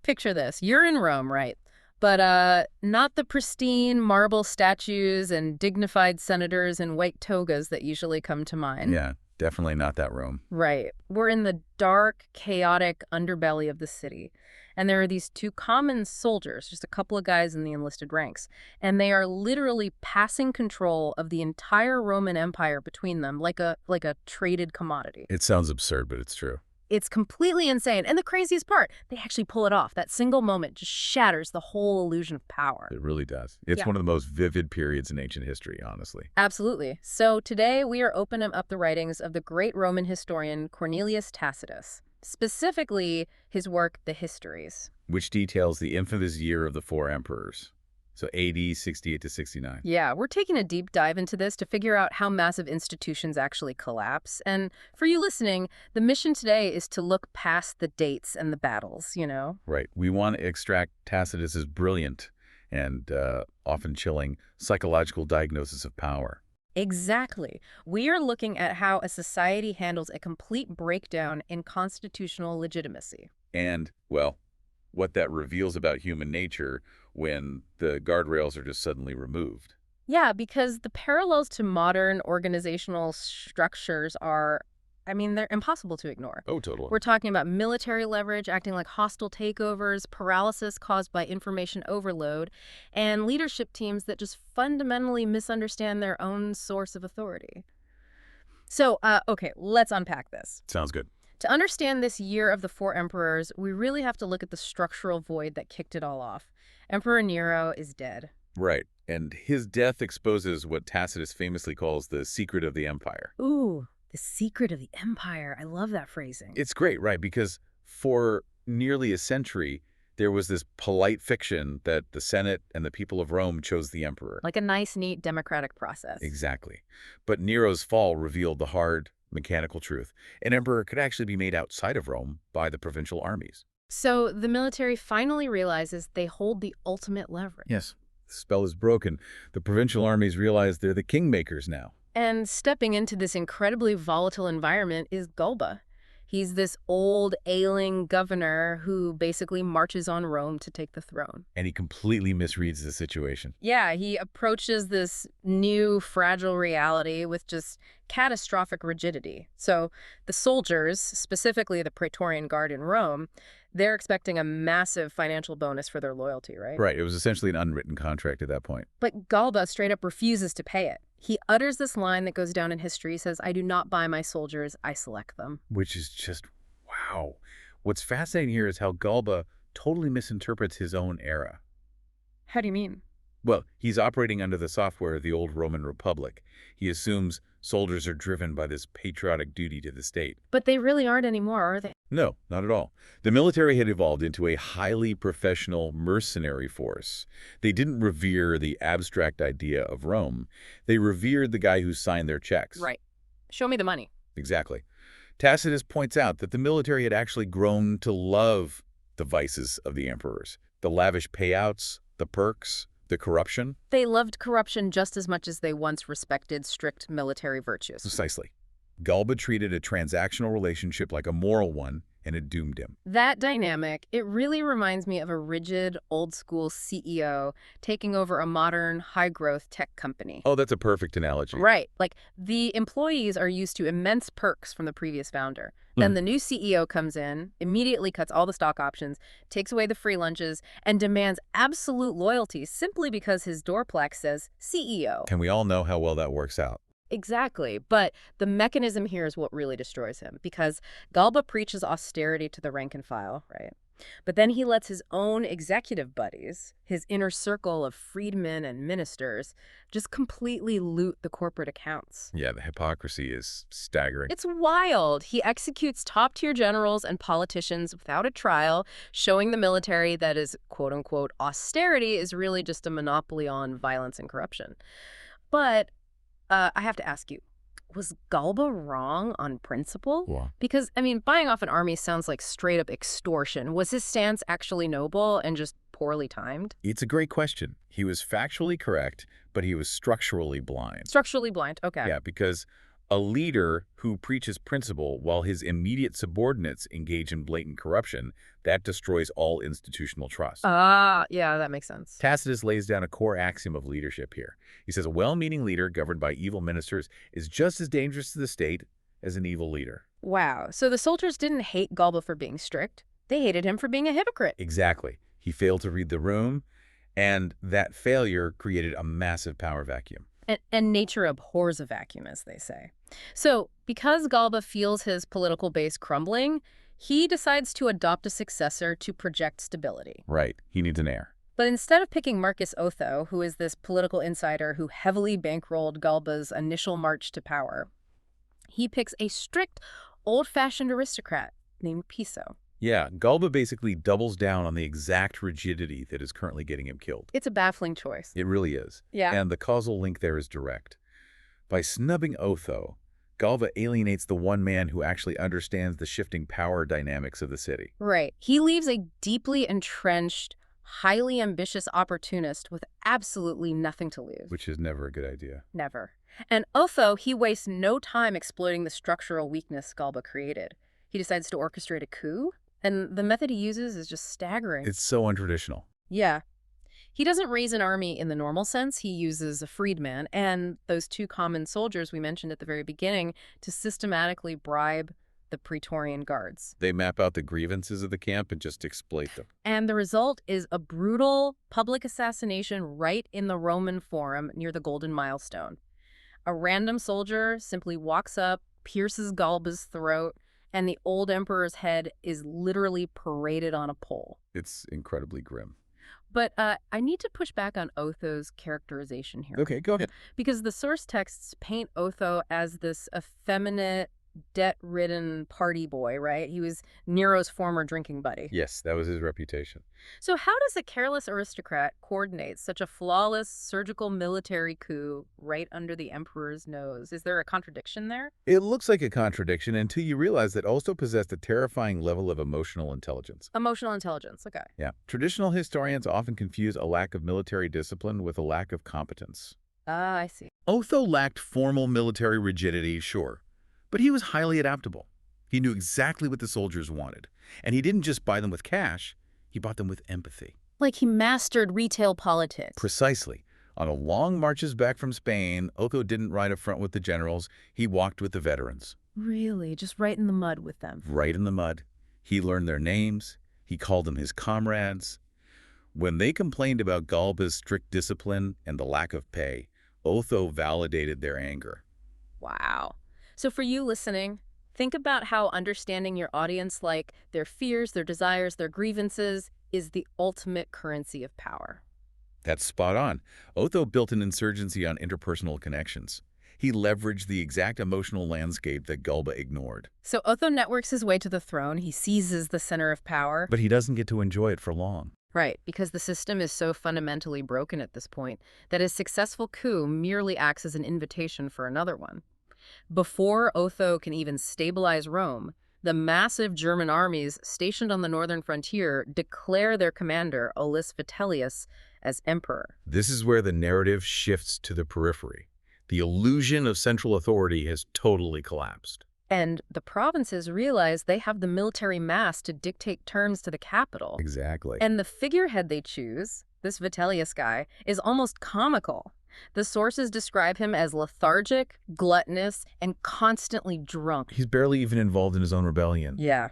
Picture this. You're in Rome, right? But not the pristine marble statues and dignified senators in white togas that usually come to mind. Yeah, definitely not that Rome. Right. We're in the dark, chaotic underbelly of the city. And there are these two common soldiers, just a couple of guys in the enlisted ranks. And they are literally passing control of the entire Roman Empire between them like a traded commodity. It sounds absurd, but it's true. It's completely insane. And the craziest part, they actually pull it off. That single moment just shatters the whole illusion of power. It really does. It's one of the most vivid periods in ancient history, honestly. Absolutely. So today we are opening up the writings of the great Roman historian Cornelius Tacitus, specifically his work, The Histories. Which details the infamous year of the four emperors. So AD 68 to 69. Yeah, we're taking a deep dive into this to figure out how massive institutions actually collapse. And for you listening, the mission today is to look past the dates and the battles, you know? Right. We want to extract Tacitus's brilliant and often chilling psychological diagnosis of power. Exactly. We are looking at how a society handles a complete breakdown in constitutional legitimacy. And, well, what that reveals about human nature when the guardrails are just suddenly removed. Yeah, because the parallels to modern organizational structures are, they're impossible to ignore. Oh, totally. We're talking about military leverage acting like hostile takeovers, paralysis caused by information overload, and leadership teams that just fundamentally misunderstand their own source of authority. So, okay, let's unpack this. Sounds good. To understand this year of the four emperors, we really have to look at the structural void that kicked it all off. Emperor Nero is dead. Right. And his death exposes what Tacitus famously calls the secret of the empire. Ooh, the secret of the empire. I love that phrasing. It's great, right? Because for nearly a century, there was this polite fiction that the Senate and the people of Rome chose the emperor. Like a nice, neat democratic process. Exactly. But Nero's fall revealed the hard, mechanical truth. An emperor could actually be made outside of Rome by the provincial armies. So the military finally realizes they hold the ultimate leverage. Yes. The spell is broken. The provincial armies realize they're the kingmakers now. And stepping into this incredibly volatile environment is Galba. He's this old, ailing governor who basically marches on Rome to take the throne. And he completely misreads the situation. Yeah, he approaches this new, fragile reality with just catastrophic rigidity. So the soldiers, specifically the Praetorian Guard in Rome, they're expecting a massive financial bonus for their loyalty, right? Right. It was essentially an unwritten contract at that point. But Galba straight up refuses to pay it. He utters this line that goes down in history. He says, "I do not buy my soldiers, I select them." Which is just, wow. What's fascinating here is how Galba totally misinterprets his own era. How do you mean? Well, he's operating under the software of the old Roman Republic. He assumes soldiers are driven by this patriotic duty to the state. But they really aren't anymore, are they? No, not at all. The military had evolved into a highly professional mercenary force. They didn't revere the abstract idea of Rome. They revered the guy who signed their checks. Right. Show me the money. Exactly. Tacitus points out that the military had actually grown to love the vices of the emperors. The lavish payouts, the perks, the corruption. They loved corruption just as much as they once respected strict military virtues. Precisely. Galba treated a transactional relationship like a moral one, and it doomed him. That dynamic, it really reminds me of a rigid, old-school CEO taking over a modern, high-growth tech company. Oh, that's a perfect analogy. Right. Like, the employees are used to immense perks from the previous founder. Then the new CEO comes in, immediately cuts all the stock options, takes away the free lunches, and demands absolute loyalty simply because his door plaque says CEO. And we all know how well that works out. Exactly. But the mechanism here is what really destroys him, because Galba preaches austerity to the rank and file, right? But then he lets his own executive buddies, his inner circle of freedmen and ministers, just completely loot the corporate accounts. Yeah, the hypocrisy is staggering. It's wild. He executes top-tier generals and politicians without a trial, showing the military that his quote-unquote austerity is really just a monopoly on violence and corruption. But I have to ask you, was Galba wrong on principle? Wow. Because, buying off an army sounds like straight-up extortion. Was his stance actually noble and just poorly timed? It's a great question. He was factually correct, but he was structurally blind. Structurally blind, okay. Yeah, because A leader who preaches principle while his immediate subordinates engage in blatant corruption, that destroys all institutional trust. Ah, yeah, that makes sense. Tacitus lays down a core axiom of leadership here. He says a well-meaning leader governed by evil ministers is just as dangerous to the state as an evil leader. Wow. So the soldiers didn't hate Galba for being strict. They hated him for being a hypocrite. Exactly. He failed to read the room, and that failure created a massive power vacuum. And nature abhors a vacuum, as they say. So because Galba feels his political base crumbling, he decides to adopt a successor to project stability. Right. He needs an heir. But instead of picking Marcus Otho, who is this political insider who heavily bankrolled Galba's initial march to power, he picks a strict, old-fashioned aristocrat named Piso. Yeah, Galba basically doubles down on the exact rigidity that is currently getting him killed. It's a baffling choice. It really is. Yeah. And the causal link there is direct. By snubbing Otho, Galba alienates the one man who actually understands the shifting power dynamics of the city. Right. He leaves a deeply entrenched, highly ambitious opportunist with absolutely nothing to lose. Which is never a good idea. Never. And Otho, he wastes no time exploiting the structural weakness Galba created. He decides to orchestrate a coup, and the method he uses is just staggering. It's so untraditional. Yeah. He doesn't raise an army in the normal sense. He uses a freedman and those two common soldiers we mentioned at the very beginning to systematically bribe the Praetorian guards. They map out the grievances of the camp and just exploit them. And the result is a brutal public assassination right in the Roman Forum near the Golden Milestone. A random soldier simply walks up, pierces Galba's throat, and the old emperor's head is literally paraded on a pole. It's incredibly grim. But I need to push back on Otho's characterization here. Okay, go ahead. Because the source texts paint Otho as this effeminate, debt-ridden party boy, right? He was Nero's former drinking buddy. Yes, that was his reputation. So how does a careless aristocrat coordinate such a flawless surgical military coup right under the emperor's nose? Is there a contradiction there? It looks like a contradiction until you realize that Otho possessed a terrifying level of emotional intelligence. Emotional intelligence, okay. Yeah. Traditional historians often confuse a lack of military discipline with a lack of competence. Ah, I see. Otho lacked formal military rigidity, sure, but he was highly adaptable. He knew exactly what the soldiers wanted, and he didn't just buy them with cash, he bought them with empathy. Like he mastered retail politics. Precisely. On the long marches back from Spain, Otho didn't ride up front with the generals, he walked with the veterans. Really? Just right in the mud with them? Right in the mud. He learned their names, he called them his comrades. When they complained about Galba's strict discipline and the lack of pay, Otho validated their anger. Wow. So for you listening, think about how understanding your audience, like their fears, their desires, their grievances, is the ultimate currency of power. That's spot on. Otho built an insurgency on interpersonal connections. He leveraged the exact emotional landscape that Galba ignored. So Otho networks his way to the throne. He seizes the center of power. But he doesn't get to enjoy it for long. Right, because the system is so fundamentally broken at this point that his successful coup merely acts as an invitation for another one. Before Otho can even stabilize Rome, the massive German armies stationed on the northern frontier declare their commander, Aulus Vitellius, as emperor. This is where the narrative shifts to the periphery. The illusion of central authority has totally collapsed. And the provinces realize they have the military mass to dictate terms to the capital. Exactly. And the figurehead they choose, this Vitellius guy, is almost comical. The sources describe him as lethargic, gluttonous, and constantly drunk. He's barely even involved in his own rebellion. Yeah.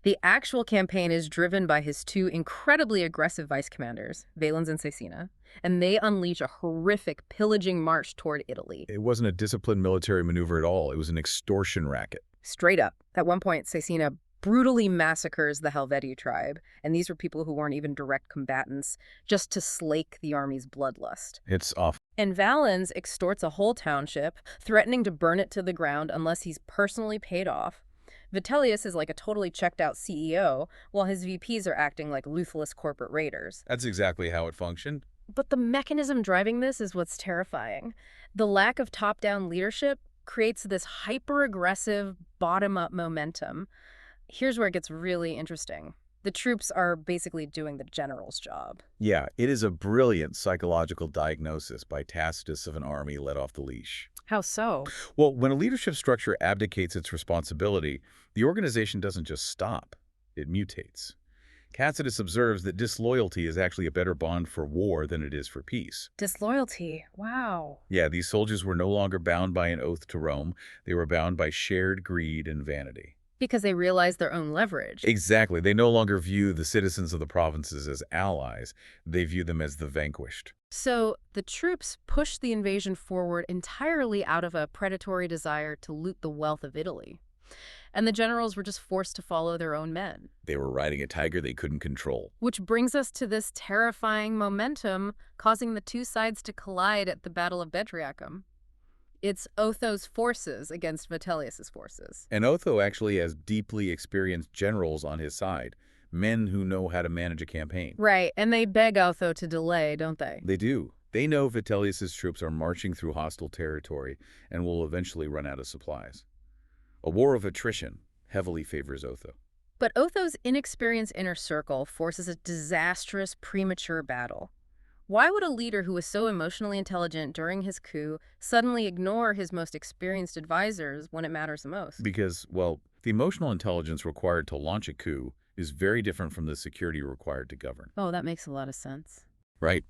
The actual campaign is driven by his two incredibly aggressive vice commanders, Valens and Caecina, and they unleash a horrific pillaging march toward Italy. It wasn't a disciplined military maneuver at all. It was an extortion racket. Straight up. At one point, Caecina brutally massacres the Helvetii tribe, and these were people who weren't even direct combatants, just to slake the army's bloodlust. It's awful. And Valens extorts a whole township, threatening to burn it to the ground unless he's personally paid off. Vitellius is like a totally checked-out CEO, while his VPs are acting like ruthless corporate raiders. That's exactly how it functioned. But the mechanism driving this is what's terrifying. The lack of top-down leadership creates this hyper-aggressive, bottom-up momentum. Here's where it gets really interesting. The troops are basically doing the general's job. Yeah, it is a brilliant psychological diagnosis by Tacitus of an army let off the leash. How so? Well, when a leadership structure abdicates its responsibility, the organization doesn't just stop, it mutates. Tacitus observes that disloyalty is actually a better bond for war than it is for peace. Disloyalty. Wow. Yeah, these soldiers were no longer bound by an oath to Rome. They were bound by shared greed and vanity. Because they realize their own leverage. Exactly. They no longer view the citizens of the provinces as allies. They view them as the vanquished. So the troops pushed the invasion forward entirely out of a predatory desire to loot the wealth of Italy. And the generals were just forced to follow their own men. They were riding a tiger they couldn't control. Which brings us to this terrifying momentum causing the two sides to collide at the Battle of Bedriacum. It's Otho's forces against Vitellius's forces. And Otho actually has deeply experienced generals on his side, men who know how to manage a campaign. Right, and they beg Otho to delay, don't they? They do. They know Vitellius's troops are marching through hostile territory and will eventually run out of supplies. A war of attrition heavily favors Otho. But Otho's inexperienced inner circle forces a disastrous, premature battle. Why would a leader who was so emotionally intelligent during his coup suddenly ignore his most experienced advisors when it matters the most? Because, well, the emotional intelligence required to launch a coup is very different from the security required to govern. Oh, that makes a lot of sense. Right?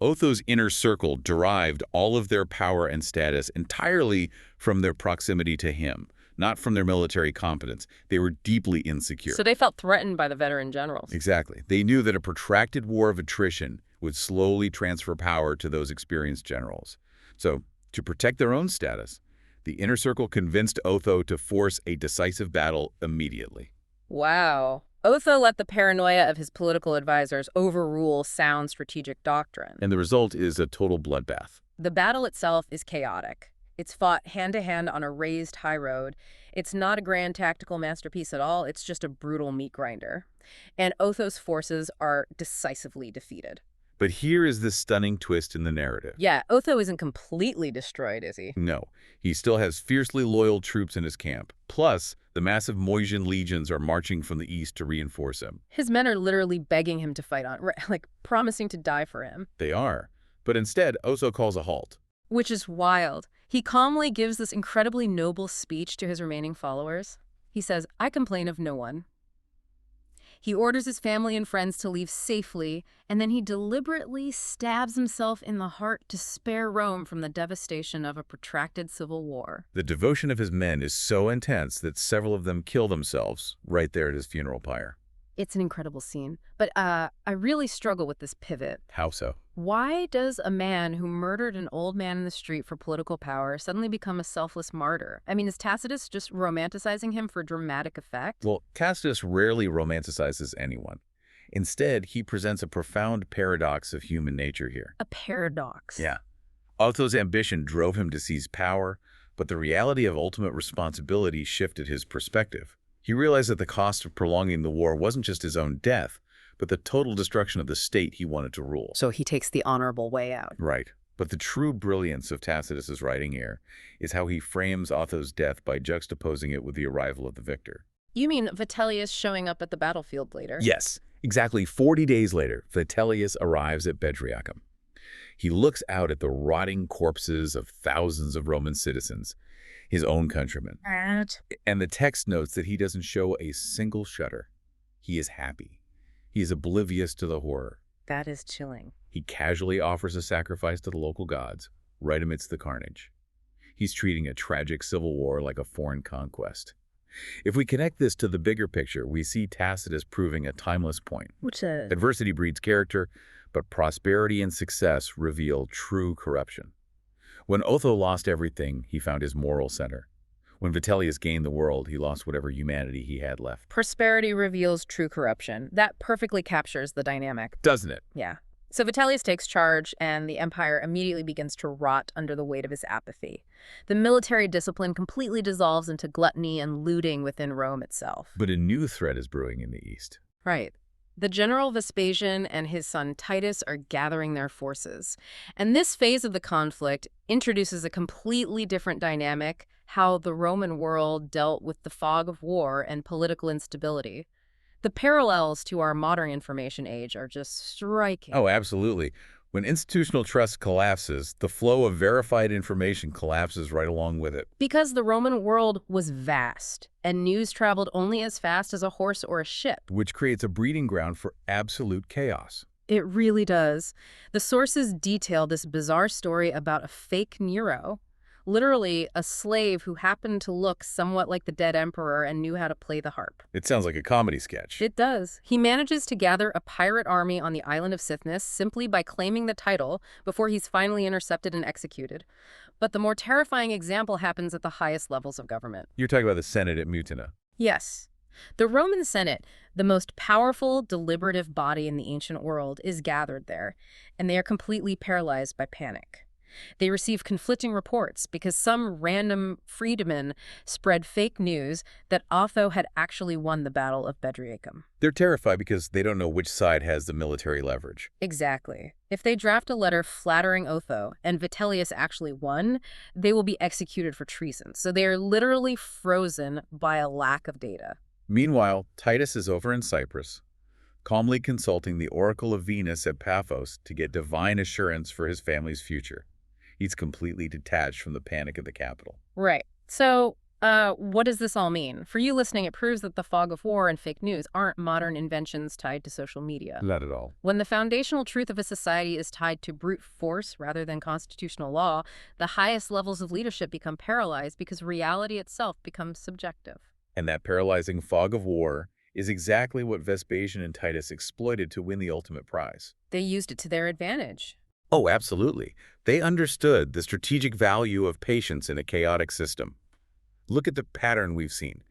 Otho's inner circle derived all of their power and status entirely from their proximity to him, not from their military competence. They were deeply insecure. So they felt threatened by the veteran generals. Exactly. They knew that a protracted war of attrition would slowly transfer power to those experienced generals. So, to protect their own status, the inner circle convinced Otho to force a decisive battle immediately. Wow. Otho let the paranoia of his political advisors overrule sound strategic doctrine. And the result is a total bloodbath. The battle itself is chaotic. It's fought hand-to-hand on a raised high road. It's not a grand tactical masterpiece at all. It's just a brutal meat grinder. And Otho's forces are decisively defeated. But here is the stunning twist in the narrative. Yeah, Otho isn't completely destroyed, is he? No, he still has fiercely loyal troops in his camp. Plus, the massive Moesian legions are marching from the east to reinforce him. His men are literally begging him to fight on, like promising to die for him. They are. But instead, Otho calls a halt. Which is wild. He calmly gives this incredibly noble speech to his remaining followers. He says, "I complain of no one." He orders his family and friends to leave safely, and then he deliberately stabs himself in the heart to spare Rome from the devastation of a protracted civil war. The devotion of his men is so intense that several of them kill themselves right there at his funeral pyre. It's an incredible scene, but I really struggle with this pivot. How so? Why does a man who murdered an old man in the street for political power suddenly become a selfless martyr? I mean, is Tacitus just romanticizing him for dramatic effect? Well, Tacitus rarely romanticizes anyone. Instead, he presents a profound paradox of human nature here. A paradox. Yeah. Otho's ambition drove him to seize power, but the reality of ultimate responsibility shifted his perspective. He realized that the cost of prolonging the war wasn't just his own death, but the total destruction of the state he wanted to rule. So he takes the honorable way out. Right. But the true brilliance of Tacitus's writing here is how he frames Otho's death by juxtaposing it with the arrival of the victor. You mean Vitellius showing up at the battlefield later? Yes. Exactly 40 days later, Vitellius arrives at Bedriacum. He looks out at the rotting corpses of thousands of Roman citizens, his own countrymen. And the text notes that he doesn't show a single shudder. He is happy. He is oblivious to the horror. That is chilling. He casually offers a sacrifice to the local gods, right amidst the carnage. He's treating a tragic civil war like a foreign conquest. If we connect this to the bigger picture, we see Tacitus proving a timeless point. Which is? Adversity breeds character, but prosperity and success reveal true corruption. When Otho lost everything, he found his moral center. When Vitellius gained the world, he lost whatever humanity he had left. Prosperity reveals true corruption. That perfectly captures the dynamic. Doesn't it? Yeah. So Vitellius takes charge, and the empire immediately begins to rot under the weight of his apathy. The military discipline completely dissolves into gluttony and looting within Rome itself. But a new threat is brewing in the east. Right. The general Vespasian and his son Titus are gathering their forces. And this phase of the conflict introduces a completely different dynamic, how the Roman world dealt with the fog of war and political instability. The parallels to our modern information age are just striking. Oh, absolutely. When institutional trust collapses, the flow of verified information collapses right along with it. Because the Roman world was vast, and news traveled only as fast as a horse or a ship. Which creates a breeding ground for absolute chaos. It really does. The sources detail this bizarre story about a fake Nero, literally a slave who happened to look somewhat like the dead emperor and knew how to play the harp. It sounds like a comedy sketch. It does. He manages to gather a pirate army on the island of Cythnus simply by claiming the title before he's finally intercepted and executed. But the more terrifying example happens at the highest levels of government. You're talking about the Senate at Mutina. Yes. The Roman Senate, the most powerful, deliberative body in the ancient world, is gathered there, and they are completely paralyzed by panic. They receive conflicting reports because some random freedmen spread fake news that Otho had actually won the Battle of Bedriacum. They're terrified because they don't know which side has the military leverage. Exactly. If they draft a letter flattering Otho and Vitellius actually won, they will be executed for treason. So they are literally frozen by a lack of data. Meanwhile, Titus is over in Cyprus, calmly consulting the oracle of Venus at Paphos to get divine assurance for his family's future. He's completely detached from the panic of the capital. Right. So, what does this all mean? For you listening, it proves that the fog of war and fake news aren't modern inventions tied to social media. Not at all. When the foundational truth of a society is tied to brute force rather than constitutional law, the highest levels of leadership become paralyzed because reality itself becomes subjective. And that paralyzing fog of war is exactly what Vespasian and Titus exploited to win the ultimate prize. They used it to their advantage. Oh, absolutely. They understood the strategic value of patience in a chaotic system. Look at the pattern we've seen.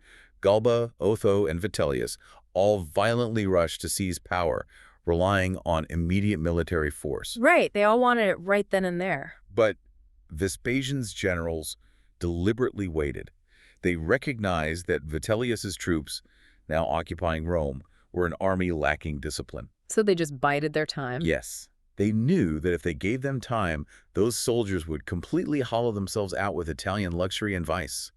Galba, Otho, and Vitellius all violently rushed to seize power, relying on immediate military force. Right. They all wanted it right then and there. But Vespasian's generals deliberately waited. They recognized that Vitellius's troops, now occupying Rome, were an army lacking discipline. So they just bided their time? Yes. They knew that if they gave them time, those soldiers would completely hollow themselves out with Italian luxury and vice.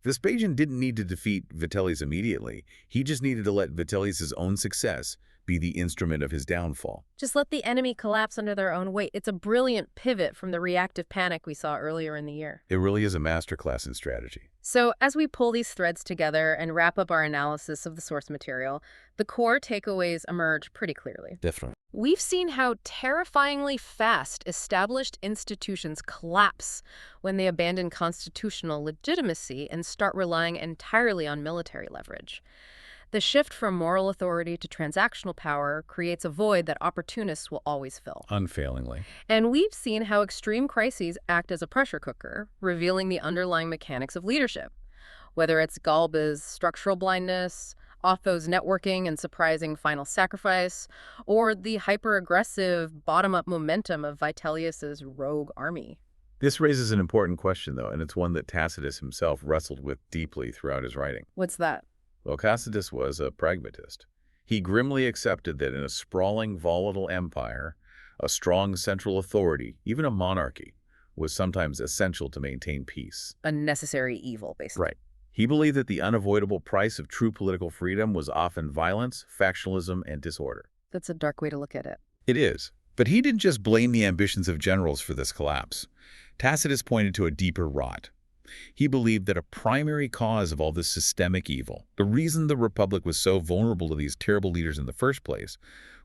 Vespasian didn't need to defeat Vitellius immediately. He just needed to let Vitellius's own success be the instrument of his downfall. Just let the enemy collapse under their own weight. It's a brilliant pivot from the reactive panic we saw earlier in the year. It really is a masterclass in strategy. So as we pull these threads together and wrap up our analysis of the source material, the core takeaways emerge pretty clearly. Definitely. We've seen how terrifyingly fast established institutions collapse when they abandon constitutional legitimacy and start relying entirely on military leverage. The shift from moral authority to transactional power creates a void that opportunists will always fill. Unfailingly. And we've seen how extreme crises act as a pressure cooker, revealing the underlying mechanics of leadership. Whether it's Galba's structural blindness, Otho's networking and surprising final sacrifice, or the hyper-aggressive bottom-up momentum of Vitellius's rogue army. This raises an important question, though, and it's one that Tacitus himself wrestled with deeply throughout his writing. What's that? Well, Tacitus was a pragmatist. He grimly accepted that in a sprawling, volatile empire, a strong central authority, even a monarchy, was sometimes essential to maintain peace. A necessary evil, basically. Right. He believed that the unavoidable price of true political freedom was often violence, factionalism, and disorder. That's a dark way to look at it. It is. But he didn't just blame the ambitions of generals for this collapse. Tacitus pointed to a deeper rot. He believed that a primary cause of all this systemic evil, the reason the Republic was so vulnerable to these terrible leaders in the first place,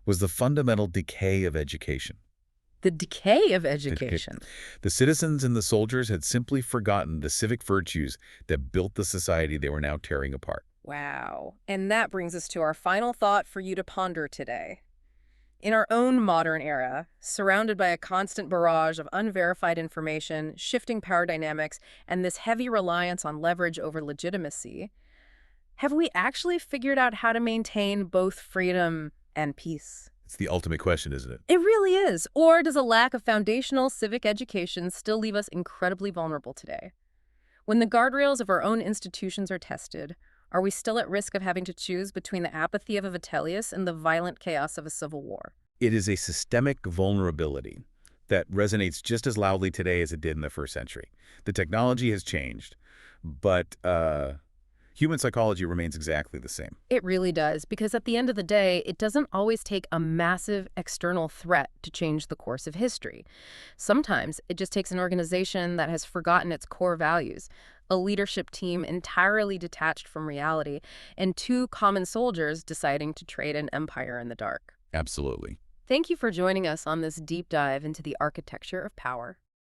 was the fundamental decay of education. The decay of education. The citizens and the soldiers had simply forgotten the civic virtues that built the society they were now tearing apart. Wow. And that brings us to our final thought for you to ponder today. In our own modern era, surrounded by a constant barrage of unverified information, shifting power dynamics, and this heavy reliance on leverage over legitimacy, have we actually figured out how to maintain both freedom and peace? It's the ultimate question, isn't it? It really is. Or does a lack of foundational civic education still leave us incredibly vulnerable today? When the guardrails of our own institutions are tested, are we still at risk of having to choose between the apathy of a Vitellius and the violent chaos of a civil war? It is a systemic vulnerability that resonates just as loudly today as it did in the first century. The technology has changed, but Human psychology remains exactly the same. It really does, because at the end of the day, it doesn't always take a massive external threat to change the course of history. Sometimes it just takes an organization that has forgotten its core values, a leadership team entirely detached from reality, and two common soldiers deciding to trade an empire in the dark. Absolutely. Thank you for joining us on this deep dive into the architecture of power.